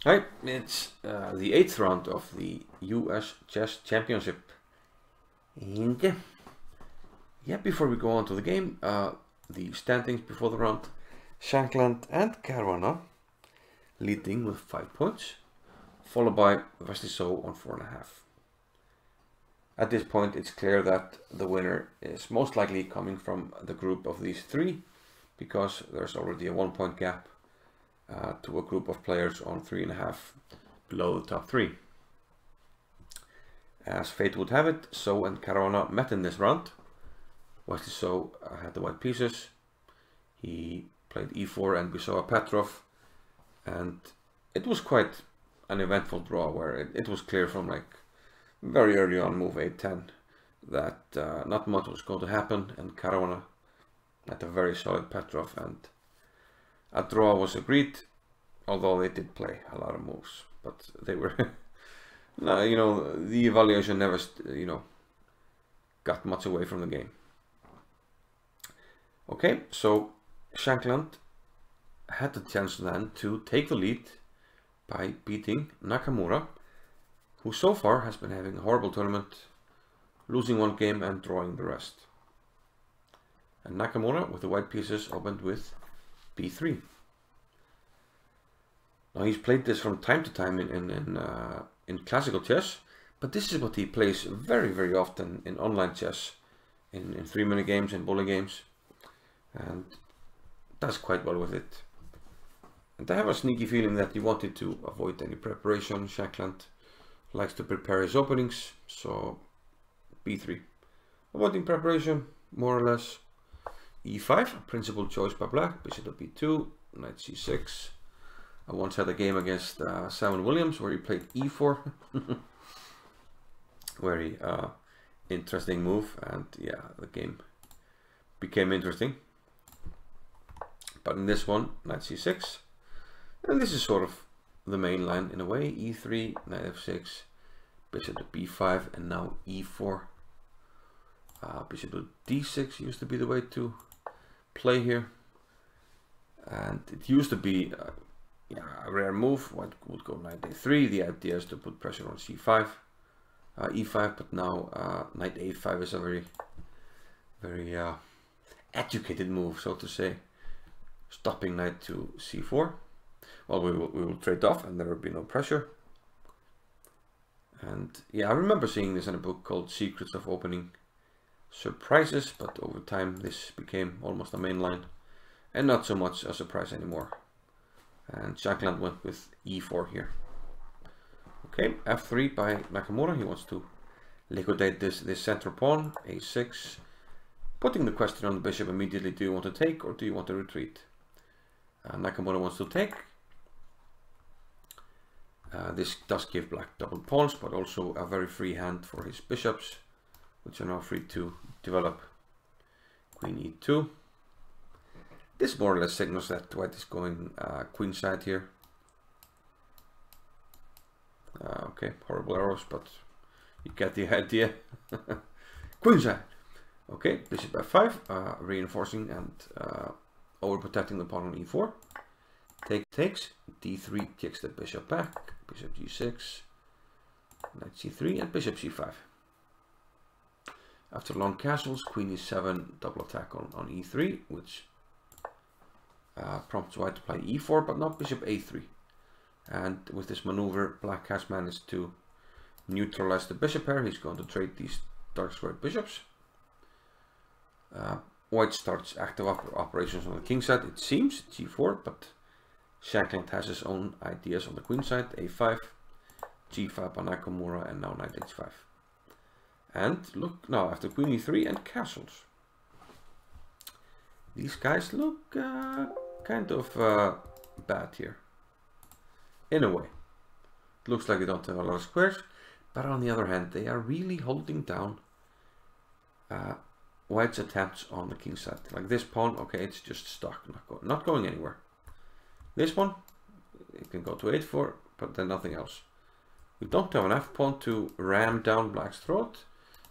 Hi, it's the 8th round of the US Chess Championship. And before we go on to the game, the standings before the round. Shankland and Caruana leading with 5 points, followed by Wesley So on 4.5. At this point, it's clear that the winner is most likely coming from the group of these three, because there's already a 1 point gap to a group of players on 3.5 below the top three. As fate would have it, So and Caruana met in this round. Wesley So had the white pieces. He played e4 and we saw a Petrov, and it was quite an eventful draw where it was clear from like very early on move 8-10 that not much was going to happen, and Caruana had a very solid Petrov and a draw was agreed, although they did play a lot of moves, but they were no, the evaluation never got much away from the game. Okay, so Shankland had the chance then to take the lead by beating Nakamura, who so far has been having a horrible tournament, losing one game and drawing the rest. And Nakamura, with the white pieces, opened with b3. Now he's played this from time to time in classical chess, but this is what he plays very often in online chess, in 3-minute games and bullet games, and does quite well with it. And I have a sneaky feeling that he wanted to avoid any preparation. Shankland likes to prepare his openings, so b3. Avoiding preparation, more or less. e5, a principal choice by black. Bishop to b2, knight c6. I once had a game against Simon Williams where he played e4. Very interesting move, and yeah, the game became interesting. But in this one, knight c6, and this is sort of the main line in a way. e3, knight f6, bishop to b5, and now e4. Bishop to d6 used to be the way to play here, and it used to be a rare move. White would go knight a3. The idea is to put pressure on c5, e5, but now knight a5 is a very educated move, so to say, stopping knight to c4. Well, we will trade off and there will be no pressure. And yeah, I remember seeing this in a book called Secrets of Opening Surprises, but over time this became almost a main line and not so much a surprise anymore. And Shankland went with e4 here. Okay, f3 by Nakamura. He wants to liquidate this center pawn, a6, putting the question on the bishop immediately. Do you want to take or do you want to retreat? Nakamura wants to take. This does give black double pawns, but also a very free hand for his bishops, which are now free to develop. Queen e2. This more or less signals that white is going queenside here. Okay, horrible arrows, but you get the idea. Queenside. Okay, bishop f5, reinforcing and overprotecting the pawn on e4. Takes, d3 kicks the bishop back, bishop g6, knight c3, and bishop c5. After long castles, queen e7, double attack on e3, which prompts white to play e4, but not bishop a3. And with this maneuver, black has managed to neutralize the bishop pair. He's going to trade these dark squared bishops. White starts active operations on the king side, it seems, g4, but Shankland has his own ideas on the queen side, a5, g5 by Nakamura, and now knight h5. And look now, after queen e3 and castles, these guys look kind of bad here, in a way. It looks like they don't have a lot of squares, but on the other hand, they are really holding down white's attempts on the king side. Like this pawn, okay, it's just stuck, not going anywhere. This one, it can go to 8-4, but then nothing else. We don't have an f-pawn to ram down black's throat.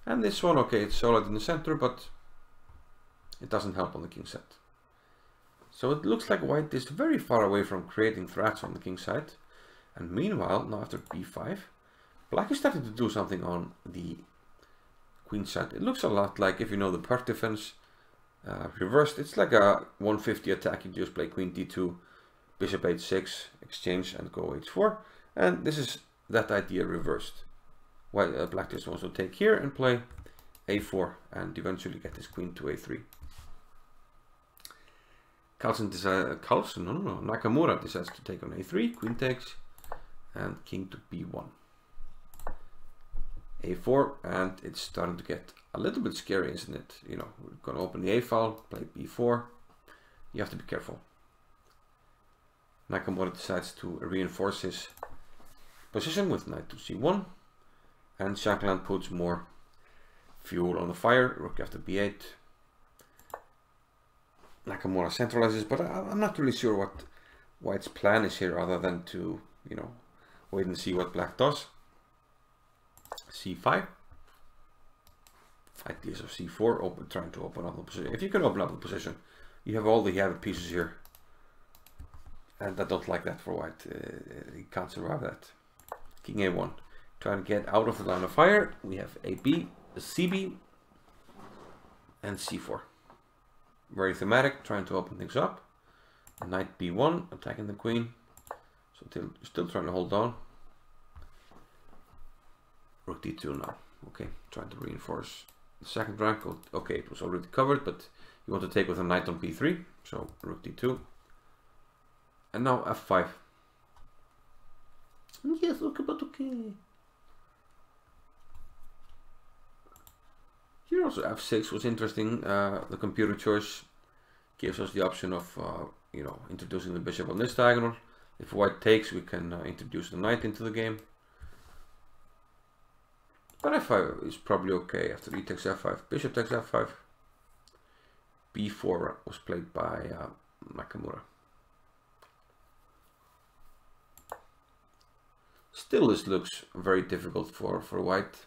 And this one, okay, it's solid in the center, but it doesn't help on the king side. So it looks like white is very far away from creating threats on the king side. And meanwhile, now after b5, black is starting to do something on the queen side. It looks a lot like, if you know the part defense reversed, it's like a 150 attack. You just play queen d2, bishop h6, exchange, and go h4. And this is that idea reversed. While black just wants to take here and play a4 and eventually get his queen to a3. Nakamura decides to take on a3, queen takes, and king to b1. a4, and it's starting to get a little bit scary, isn't it? You know, we're going to open the a file, play b4. You have to be careful. Nakamura decides to reinforce his position with knight to c1, and Shankland puts more fuel on the fire, rook after b8. Nakamura centralizes, but I'm not really sure what White's plan is here, other than to, you know, wait and see what black does. c5. Ideas of c4, trying to open up the position. If you can open up the position, you have all the heavy pieces here, and I don't like that for White. He can't survive that. King a1, trying to get out of the line of fire. We have ab, cb, and c4. Very thematic, trying to open things up. Knight b1, attacking the queen. So still trying to hold on. Rook d2 now. Okay, trying to reinforce the second rank. Okay, it was already covered, but you want to take with a knight on b3. So rook d2. And now f5. Yes, look about okay. Here also f6 was interesting. The computer choice gives us the option of you know, introducing the bishop on this diagonal. If White takes, we can introduce the knight into the game. But f5 is probably okay. After e takes f5, bishop takes f5. b4 was played by Nakamura. Still, this looks very difficult for White.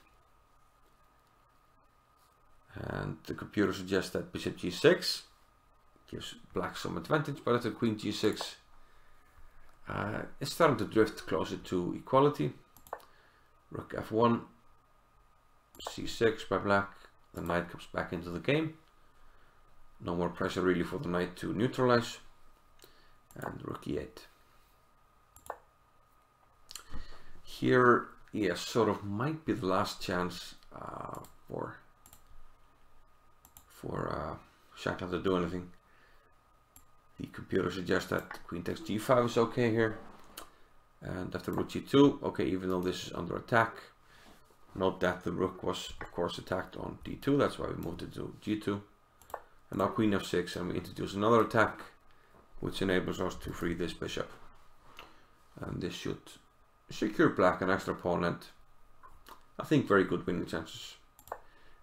And the computer suggests that bishop g6 gives black some advantage, but after queen g6, it's starting to drift closer to equality. Rook f1, c6 by black. The knight comes back into the game. No more pressure really for the knight to neutralize. And rook e8. Here, yes, sort of might be the last chance for Shankland to do anything. The computer suggests that queen takes g5 is okay here. And after rook g2, okay, even though this is under attack, note that the rook was, of course, attacked on d2. That's why we moved it to g2. And now queen f6, and we introduce another attack, which enables us to free this bishop. And this should secure black an extra pawn and I think very good winning chances.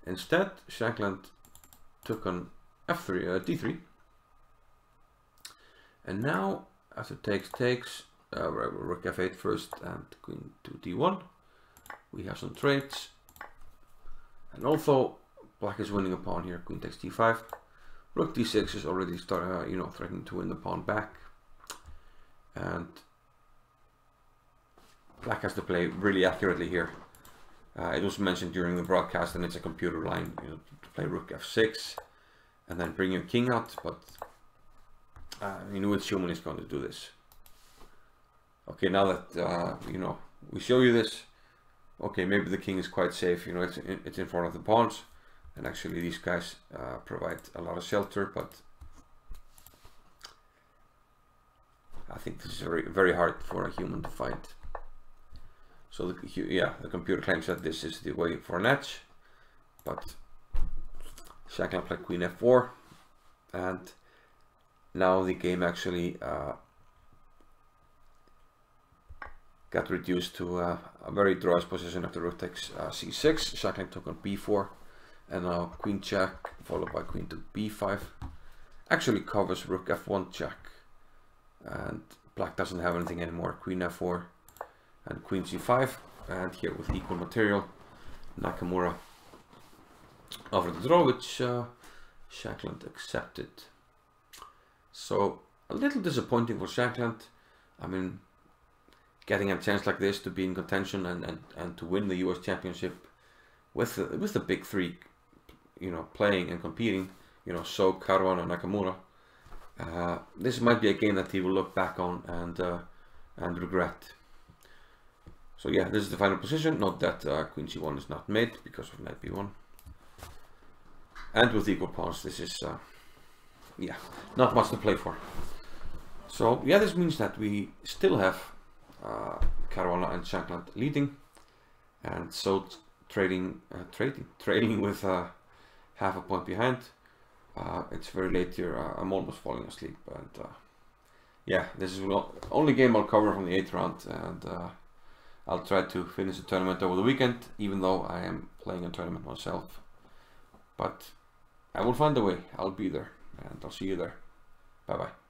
Instead, Shankland took on f3, d3. And now, after takes, rook f8 first and queen to d1. We have some trades. And although black is winning a pawn here, queen takes d5. Rook d6 is already you know, threatening to win the pawn back. And black has to play really accurately here. It was mentioned during the broadcast, and it's a computer line, you know, to play rook f6 and then bring your king out, but you know which human is going to do this. Okay, now that you know, we show you this, okay, maybe the king is quite safe, you know, it's in front of the pawns, and actually these guys provide a lot of shelter, but I think this is very, very hard for a human to find. So the computer claims that this is the way for an edge, but Shankland played queen f4, and now the game actually got reduced to a very drawish position after rook takes c6. Shankland took on b4, and now queen check followed by queen to b5 actually covers rook f1 check, and black doesn't have anything anymore. Queen f4 and queen c5, and here with equal material, Nakamura offered the draw, which Shankland accepted. So a little disappointing for Shankland. I mean, getting a chance like this to be in contention and to win the US Championship with the big three, you know, playing and competing, you know, So, Caruana, Nakamura. This might be a game that he will look back on and regret. So yeah, this is the final position. Note that Queen C1 is not made because of Knight B1. And with equal pawns, this is yeah, not much to play for. So yeah, this means that we still have Caruana and Shankland leading, and So trailing with half a point behind. It's very late here. I'm almost falling asleep, and yeah, this is the only game I'll cover from the 8th round, and I'll try to finish the tournament over the weekend, even though I am playing a tournament myself. But I will find a way. I'll be there, and I'll see you there. Bye bye.